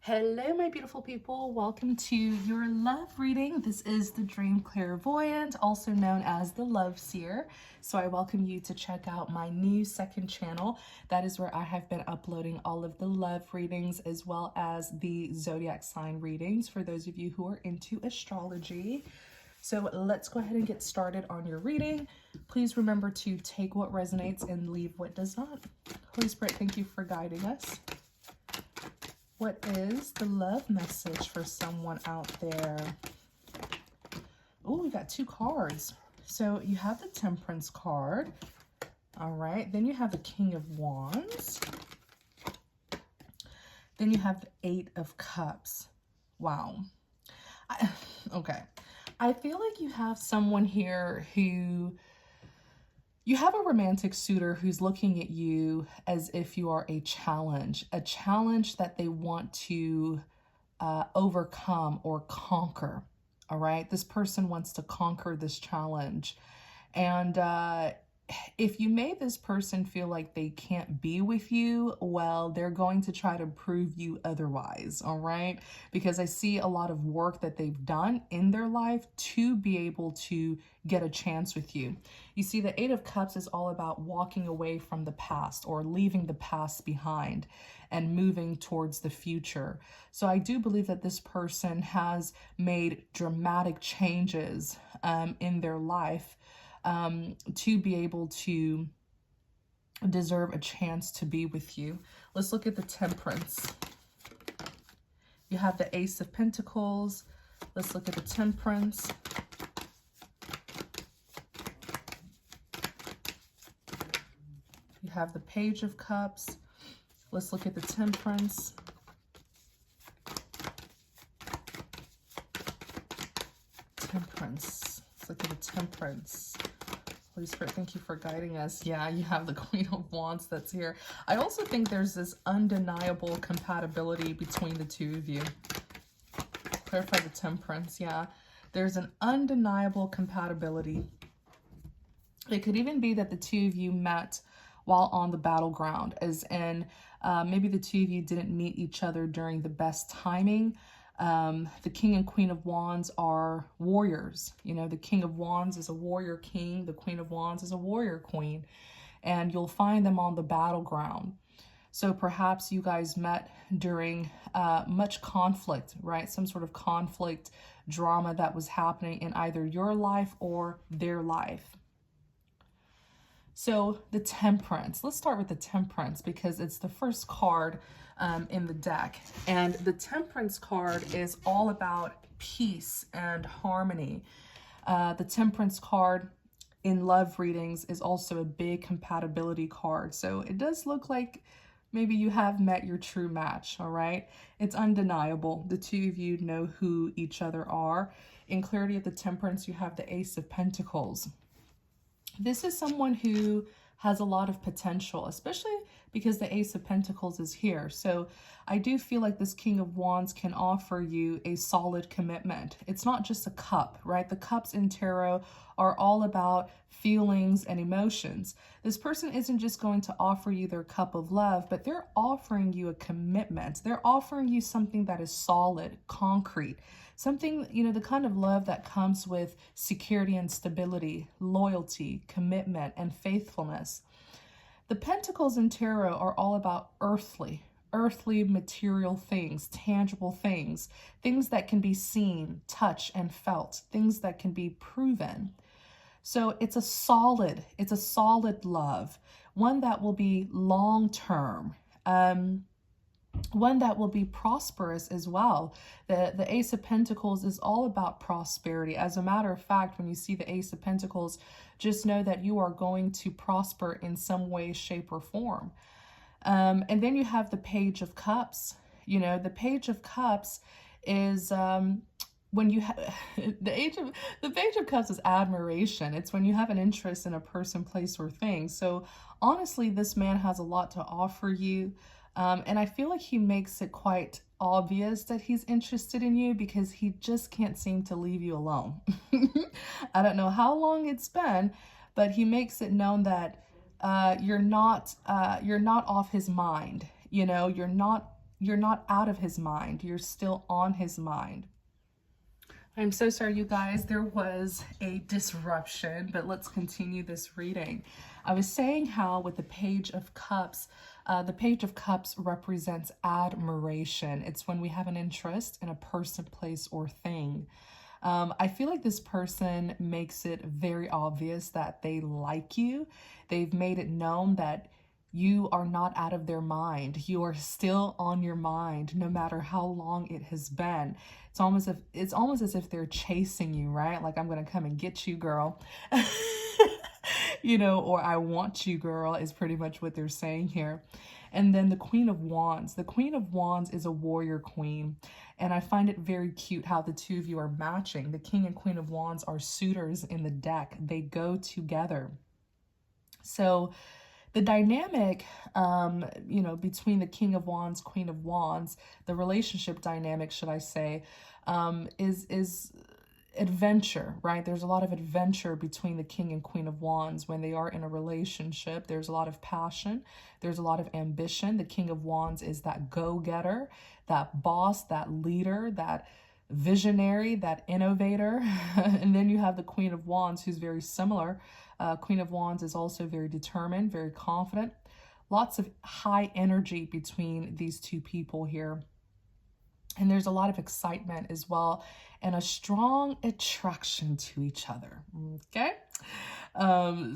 Hello, my beautiful people. Welcome to your love reading. This is the Dream Clairvoyant, also known as the Love Seer. So I welcome you to check out my new second channel. That is where I have been uploading all of the love readings as well as the zodiac sign readings for those of you who are into astrology. So let's go ahead and get started on your reading. Please remember to take what resonates and leave what does not. Holy Spirit, thank you for guiding us. What is the love message for someone out there? Oh, we got two cards. So you have the Temperance card. All right. Then you have the King of Wands. Then you have the Eight of Cups. Wow. Okay. I feel like you have someone here who... You have a romantic suitor who's looking at you as if you are a challenge that they want to overcome or conquer, all right? This person wants to conquer this challenge. And if you made this person feel like they can't be with you, well, they're going to try to prove you otherwise, all right? Because I see a lot of work that they've done in their life to be able to get a chance with you. You see, the Eight of Cups is all about walking away from the past or leaving the past behind and moving towards the future. So I do believe that this person has made dramatic changes in their life to be able to deserve a chance to be with you. Let's look at the Temperance. You have the Ace of Pentacles. Let's look at the Temperance. You have the Page of Cups. Let's look at the Temperance. Temperance. Let's look at the Temperance. Holy Spirit, thank you for guiding us. Yeah, you have the Queen of Wands that's here. I also think there's this undeniable compatibility between the two of you. Clarify the Temperance. Yeah, there's an undeniable compatibility. It could even be that the two of you met while on the battleground, as in maybe the two of you didn't meet each other during the best timing. The King and Queen of Wands are warriors. You know, the King of Wands is a warrior king. The Queen of Wands is a warrior queen. And you'll find them on the battleground. So perhaps you guys met during much conflict, right? Some sort of conflict drama that was happening in either your life or their life. So the Temperance, let's start with the Temperance because it's the first card in the deck. And the Temperance card is all about peace and harmony. The Temperance card in love readings is also a big compatibility card. So it does look like maybe you have met your true match, all right? It's undeniable. The two of you know who each other are. In clarity of the Temperance, you have the Ace of Pentacles. This is someone who has a lot of potential, especially because the Ace of Pentacles is here. So I do feel like this King of Wands can offer you a solid commitment. It's not just a cup, right? The cups in tarot are all about feelings and emotions. This person isn't just going to offer you their cup of love, but they're offering you a commitment. They're offering you something that is solid, concrete, something, you know, the kind of love that comes with security and stability, loyalty, commitment, and faithfulness. The Pentacles in tarot are all about earthly material things, tangible things, things that can be seen, touched, and felt, things that can be proven. So it's a solid love, one that will be long-term, one that will be prosperous as well. The Ace of Pentacles is all about prosperity. As a matter of fact, when you see the Ace of Pentacles, just know that you are going to prosper in some way, shape, or form. And then you have the Page of Cups. You know, the Page of Cups is when you have the Page of Cups is admiration. It's when you have an interest in a person, place, or thing. So honestly, this man has a lot to offer you. And I feel like he makes it quite obvious that he's interested in you because he just can't seem to leave you alone. I don't know how long it's been, but he makes it known that you're not off his mind. You know, you're not you're not out of his mind. You're still on his mind. I'm so sorry, you guys, there was a disruption, but let's continue this reading. I was saying how with the Page of Cups, the Page of Cups represents admiration. It's when we have an interest in a person, place, or thing. I feel like this person makes it very obvious that they like you. They've made it known that you are not out of their mind. You are still on your mind, no matter how long it has been. It's almost as if they're chasing you, right? Like, I'm gonna come and get you, girl. You know, or I want you, girl, is pretty much what they're saying here. And then the Queen of Wands. The Queen of Wands is a warrior queen. And I find it very cute how the two of you are matching. The King and Queen of Wands are suitors in the deck. They go together. So the dynamic, you know, between the King of Wands, Queen of Wands, the relationship dynamic, should I say, is adventure, right? There's a lot of adventure between the King and Queen of Wands when they are in a relationship. There's a lot of passion. There's a lot of ambition. The King of Wands is that go-getter, that boss, that leader, that visionary, that innovator. And then you have the Queen of Wands, who's very similar. Queen of Wands is also very determined, very confident. Lots of high energy between these two people here. And there's a lot of excitement as well, and a strong attraction to each other, okay?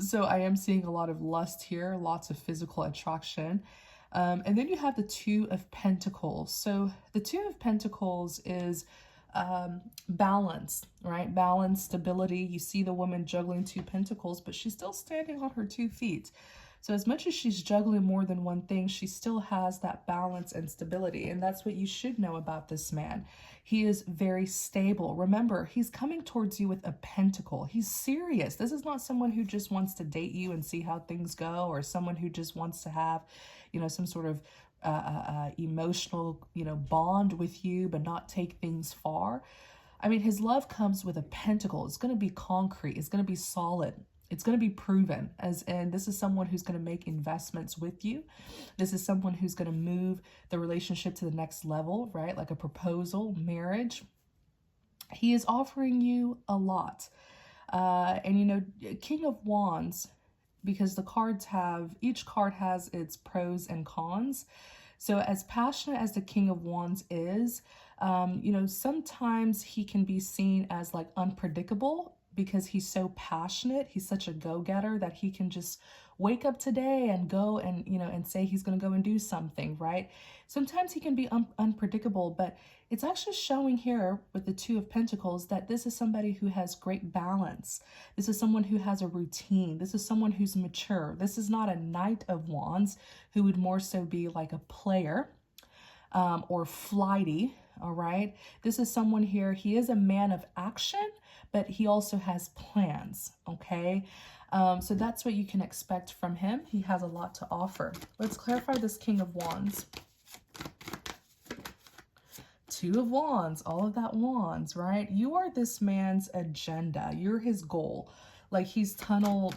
So I am seeing a lot of lust here, lots of physical attraction. And then you have the Two of Pentacles. So the Two of Pentacles is balance, right? Balance, stability. You see the woman juggling two pentacles, but she's still standing on her 2 feet. So as much as she's juggling more than one thing, she still has that balance and stability. And that's what you should know about this man. He is very stable. Remember, he's coming towards you with a pentacle. He's serious. This is not someone who just wants to date you and see how things go, or someone who just wants to have, you know, some sort of emotional, you know, bond with you, but not take things far. I mean, his love comes with a pentacle. It's going to be concrete. It's going to be solid. It's going to be proven, and this is someone who's going to make investments with you. This is someone who's going to move the relationship to the next level, right? Like a proposal, marriage. He is offering you a lot. And, you know, King of Wands, because the cards have, each card has its pros and cons. So as passionate as the King of Wands is, you know, sometimes he can be seen as like unpredictable, because he's so passionate. He's such a go-getter that he can just wake up today and go and, you know, and say he's going to go and do something, right? Sometimes he can be unpredictable, but it's actually showing here with the Two of Pentacles that this is somebody who has great balance. This is someone who has a routine. This is someone who's mature. This is not a Knight of Wands who would more so be like a player or flighty, all right? This is someone here, he is a man of action, but he also has plans, okay? So that's what you can expect from him. He has a lot to offer. Let's clarify this King of Wands. Two of Wands, all of that wands, right? You are this man's agenda. You're his goal. Like he's tunnel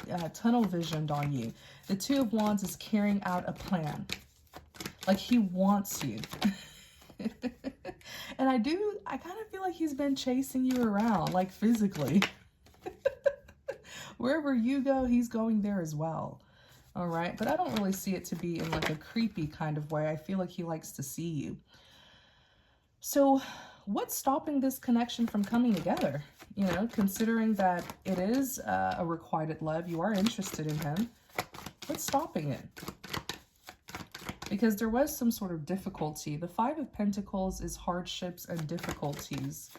visioned on you. The Two of Wands is carrying out a plan. Like he wants you. And I kind of feel like he's been chasing you around, like physically. Wherever you go, he's going there as well. All right. But I don't really see it to be in like a creepy kind of way. I feel like he likes to see you. So what's stopping this connection from coming together? You know, considering that it is a requited love, you are interested in him. What's stopping it? Because there was some sort of difficulty. The Five of Pentacles is hardships and difficulties.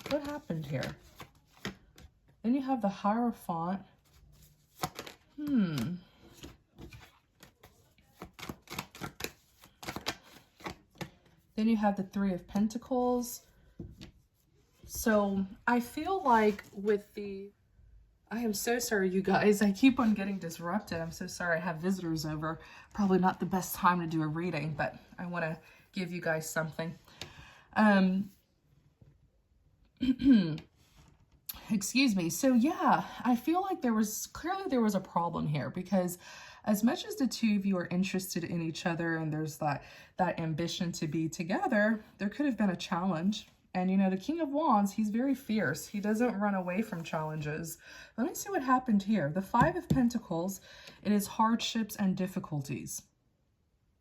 What happened here? Then you have the Hierophant. Then you have the Three of Pentacles. So I feel like with the... I am so sorry, you guys. I keep on getting disrupted. I'm so sorry. I have visitors over. Probably not the best time to do a reading, but I want to give you guys something. Excuse me. So yeah, I feel like there was a problem here because as much as the two of you are interested in each other and there's that ambition to be together, there could have been a challenge. And you know, the King of Wands, he's very fierce. He doesn't run away from challenges. Let me see what happened here. The Five of Pentacles, it is hardships and difficulties.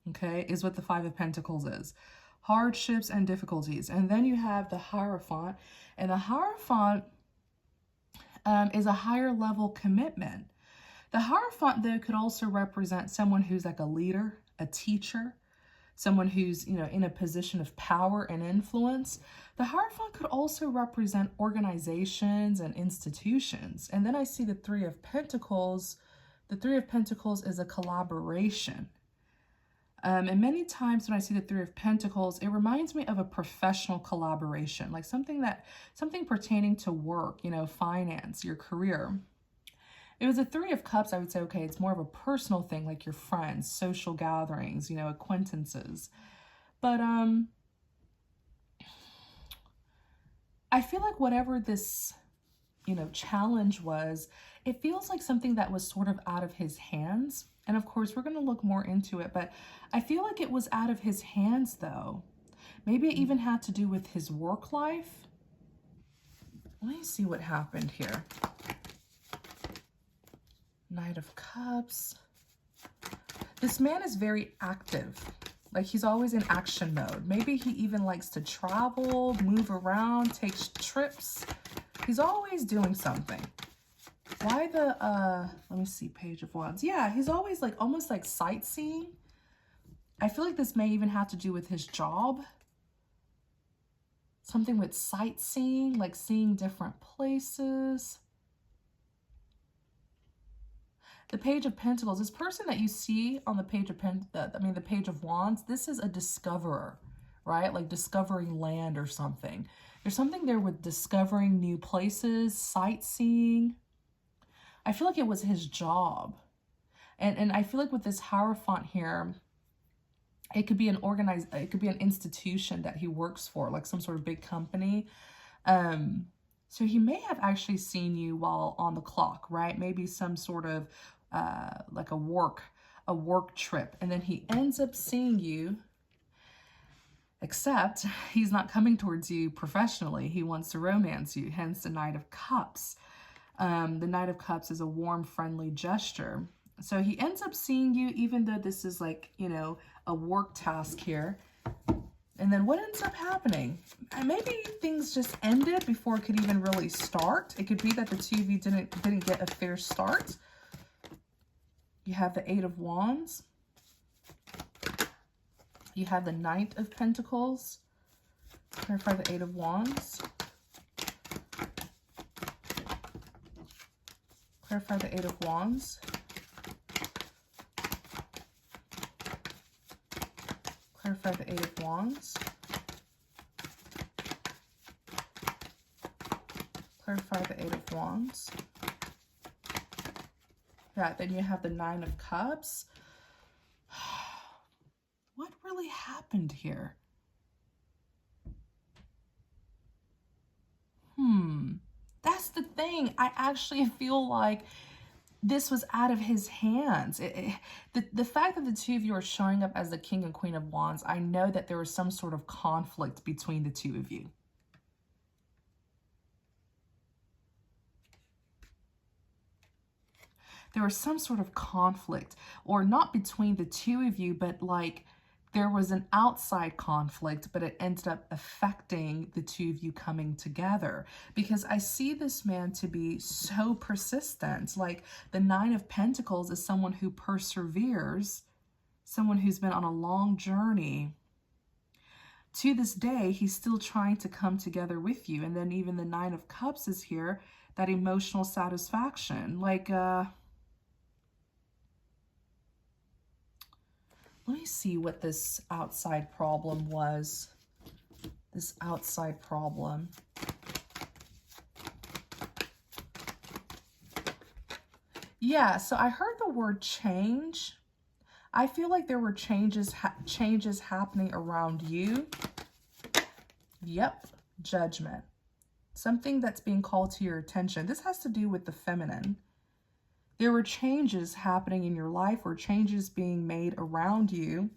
Okay, is what the Five of Pentacles is. Hardships and difficulties. And then you have the Hierophant. And the Hierophant is a higher level commitment. The Hierophant, though, could also represent someone who's like a leader, a teacher, someone who's, you know, in a position of power and influence. The Hierophant could also represent organizations and institutions. And then I see the Three of Pentacles. The Three of Pentacles is a collaboration. And many times when I see the Three of Pentacles, it reminds me of a professional collaboration, like something pertaining to work, you know, finance, your career. It was a Three of Cups, I would say, okay, it's more of a personal thing, like your friends, social gatherings, you know, acquaintances. But I feel like whatever this, you know, challenge was, it feels like something that was sort of out of his hands. And of course, we're going to look more into it, but I feel like it was out of his hands, though. Maybe it even had to do with his work life. Let me see what happened here. Knight of Cups. This man is very active. Like he's always in action mode. Maybe he even likes to travel, move around, takes trips. He's always doing something. Why the, let me see, Page of Wands. Yeah, he's always like, almost like sightseeing. I feel like this may even have to do with his job. Something with sightseeing, like seeing different places. The Page of Pentacles, this person that you see on the Page of the Page of Wands, this is a discoverer, right? Like discovering land or something. There's something there with discovering new places, sightseeing. I feel like it was his job. And I feel like with this Hierophant here, it could be it could be an institution that he works for, like some sort of big company. So he may have actually seen you while on the clock, right? Maybe some sort of like a work trip. And then he ends up seeing you, except he's not coming towards you professionally. He wants to romance you, hence the Knight of Cups. The Knight of Cups is a warm, friendly gesture. So he ends up seeing you, even though this is like, you know, a work task here. And then what ends up happening? Maybe things just ended before it could even really start. It could be that the two of you didn't get a fair start. You have the Eight of Wands. You have the Knight of Pentacles. Clarify the Eight of Wands. Clarify the Eight of Wands. Clarify the Eight of Wands. Clarify the Eight of Wands. Yeah, then you have the Nine of Cups. What really happened here? That's the thing. I actually feel like this was out of his hands. The fact that the two of you are showing up as the King and Queen of Wands, I know that there was some sort of conflict between the two of you. There was some sort of conflict, or not between the two of you, but like there was an outside conflict, but it ended up affecting the two of you coming together. Because I see this man to be so persistent. Like the Nine of Pentacles is someone who perseveres, someone who's been on a long journey. To this day, he's still trying to come together with you. And then even the Nine of Cups is here, that emotional satisfaction. Like, let me see what this outside problem was. This outside problem. Yeah, so I heard the word change. I feel like there were changes happening around you. Yep, judgment. Something that's being called to your attention. This has to do with the feminine. There were changes happening in your life or changes being made around you.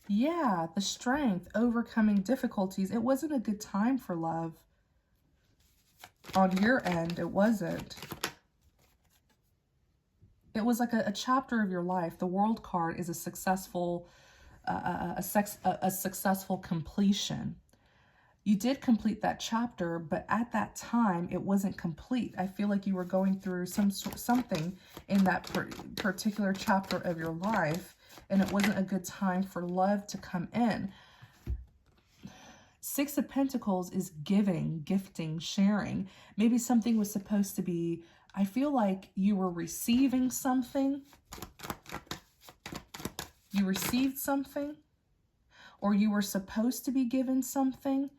Yeah, the strength, overcoming difficulties. It wasn't a good time for love. On your end, it wasn't. It was like a chapter of your life. The World card is a successful, a successful completion. You did complete that chapter, but at that time, it wasn't complete. I feel like you were going through something in that particular chapter of your life, and it wasn't a good time for love to come in. Six of Pentacles is giving, gifting, sharing. Maybe something was supposed to be, I feel like you were receiving something. You received something, or you were supposed to be given something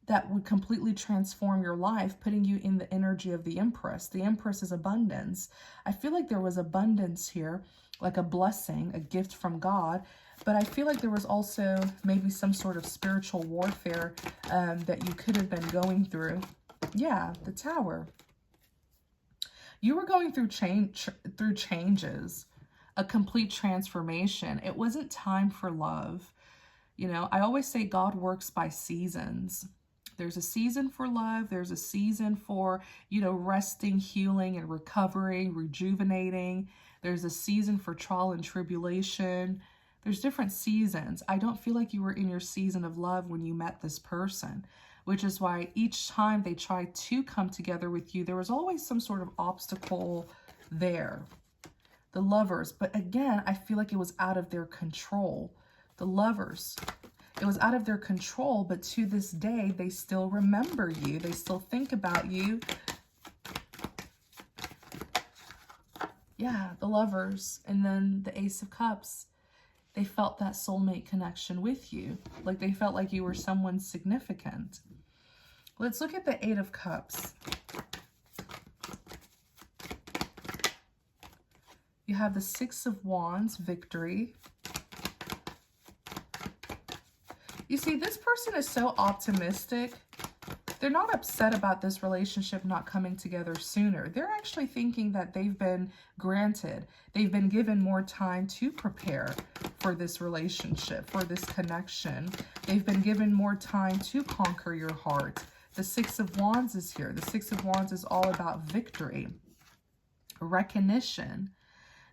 that would completely transform your life, putting you in the energy of the Empress. The Empress is abundance. I feel like there was abundance here, like a blessing, a gift from God. But I feel like there was also maybe some sort of spiritual warfare that you could have been going through. Yeah, the Tower. You were going through changes, a complete transformation. It wasn't time for love. You know, I always say God works by seasons. There's a season for love. There's a season for, you know, resting, healing, and recovering, rejuvenating. There's a season for trial and tribulation. There's different seasons. I don't feel like you were in your season of love when you met this person, which is why each time they tried to come together with you, there was always some sort of obstacle there. The Lovers, but again, I feel like it was out of their control. The Lovers, it was out of their control, but to this day, they still remember you. They still think about you. Yeah, the Lovers. And then the Ace of Cups. They felt that soulmate connection with you. Like they felt like you were someone significant. Let's look at the Eight of Cups. You have the Six of Wands, victory. You see, this person is so optimistic. They're not upset about this relationship not coming together sooner. They're actually thinking that they've been granted. They've been given more time to prepare for this relationship, for this connection. They've been given more time to conquer your heart. The Six of Wands is here. The Six of Wands is all about victory, recognition.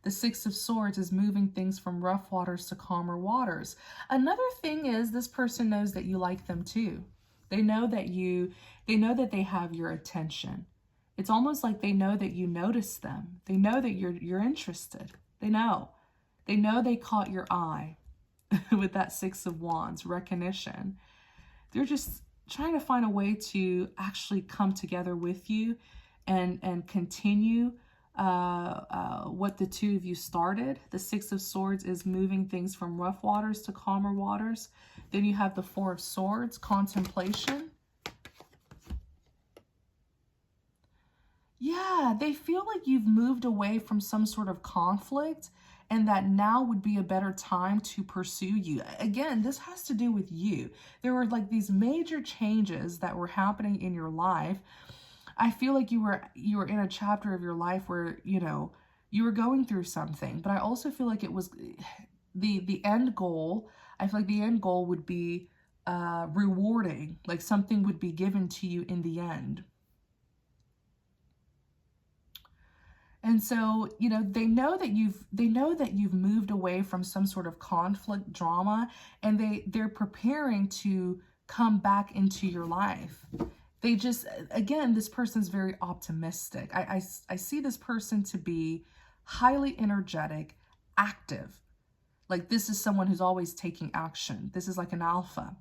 The Six of Swords is moving things from rough waters to calmer waters. Another thing is this person knows that you like them too. They know that they have your attention. It's almost like they know that you notice them. They know that you're interested. They know they caught your eye with that Six of Wands, recognition. They're just trying to find a way to actually come together with you and continue what the two of you started. The Six of Swords is moving things from rough waters to calmer waters. Then you have the Four of Swords, contemplation. Yeah, they feel like you've moved away from some sort of conflict and that now would be a better time to pursue you. Again, this has to do with you. There were like these major changes that were happening in your life. I feel like you were in a chapter of your life where, you know, you were going through something, but I also feel like it was the end goal. I feel like the end goal would be rewarding, like something would be given to you in the end. And so, you know, they know that you've moved away from some sort of conflict, drama, and they're preparing to come back into your life. They just, again, this person's very optimistic. I see this person to be highly energetic, active. Like this is someone who's always taking action. This is like an alpha.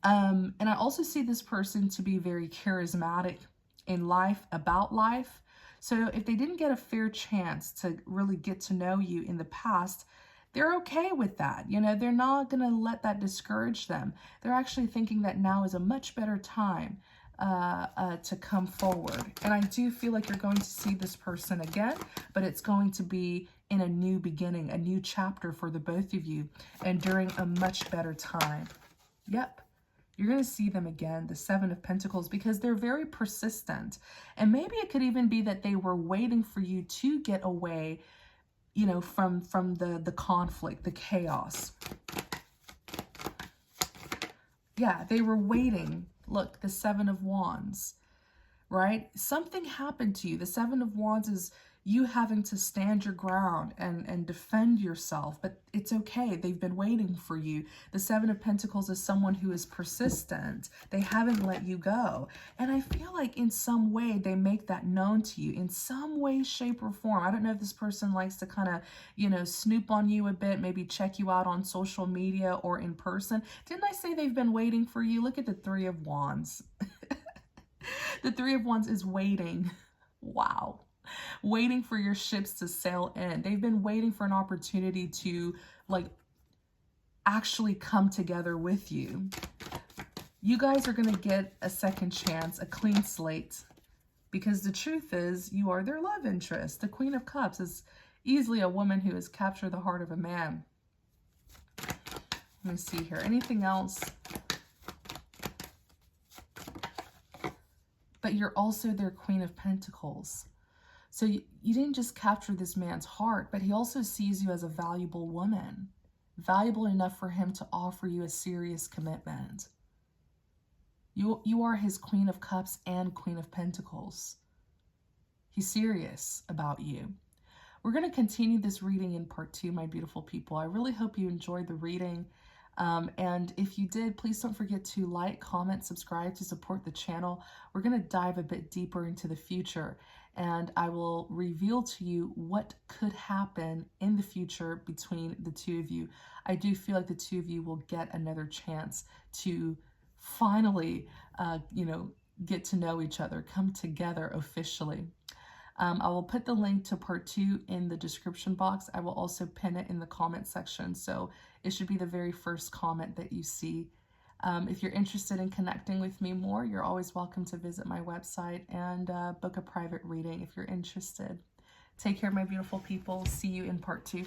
And I also see this person to be very charismatic in life, about life. So if they didn't get a fair chance to really get to know you in the past, they're okay with that. You know, they're not going to let that discourage them. They're actually thinking that now is a much better time to come forward. And I do feel like you're going to see this person again, but it's going to be in a new beginning, a new chapter for the both of you, and during a much better time. Yep. You're going to see them again, the Seven of Pentacles, because they're very persistent. And maybe it could even be that they were waiting for you to get away, you know, from the conflict, the chaos. Yeah, they were waiting. Look, the Seven of Wands, right? Something happened to you. The Seven of Wands is you having to stand your ground and defend yourself, but it's okay. They've been waiting for you. The Seven of Pentacles is someone who is persistent. They haven't let you go. And I feel like in some way they make that known to you in some way, shape, or form. I don't know if this person likes to kind of, you know, snoop on you a bit, maybe check you out on social media or in person. Didn't I say they've been waiting for you? Look at the Three of Wands. The Three of Wands is waiting. Wow. Waiting for your ships to sail in. They've been waiting for an opportunity to like actually come together with you. You guys are going to get a second chance, a clean slate, because the truth is you are their love interest. The Queen of Cups is easily a woman who has captured the heart of a man. Let me see here. Anything else? But you're also their Queen of Pentacles. So you didn't just capture this man's heart, but he also sees you as a valuable woman, valuable enough for him to offer you a serious commitment. You are his Queen of Cups and Queen of Pentacles. He's serious about you. We're going to continue this reading in part 2, my beautiful people. I really hope you enjoyed the reading. And if you did, please don't forget to like, comment, subscribe to support the channel. We're going to dive a bit deeper into the future, and I will reveal to you what could happen in the future between the two of you. I do feel like the two of you will get another chance to finally, get to know each other, come together officially. I will put the link to part 2 in the description box. I will also pin it in the comment section, so it should be the very first comment that you see. If you're interested in connecting with me more, you're always welcome to visit my website and book a private reading if you're interested. Take care, my beautiful people. See you in part 2.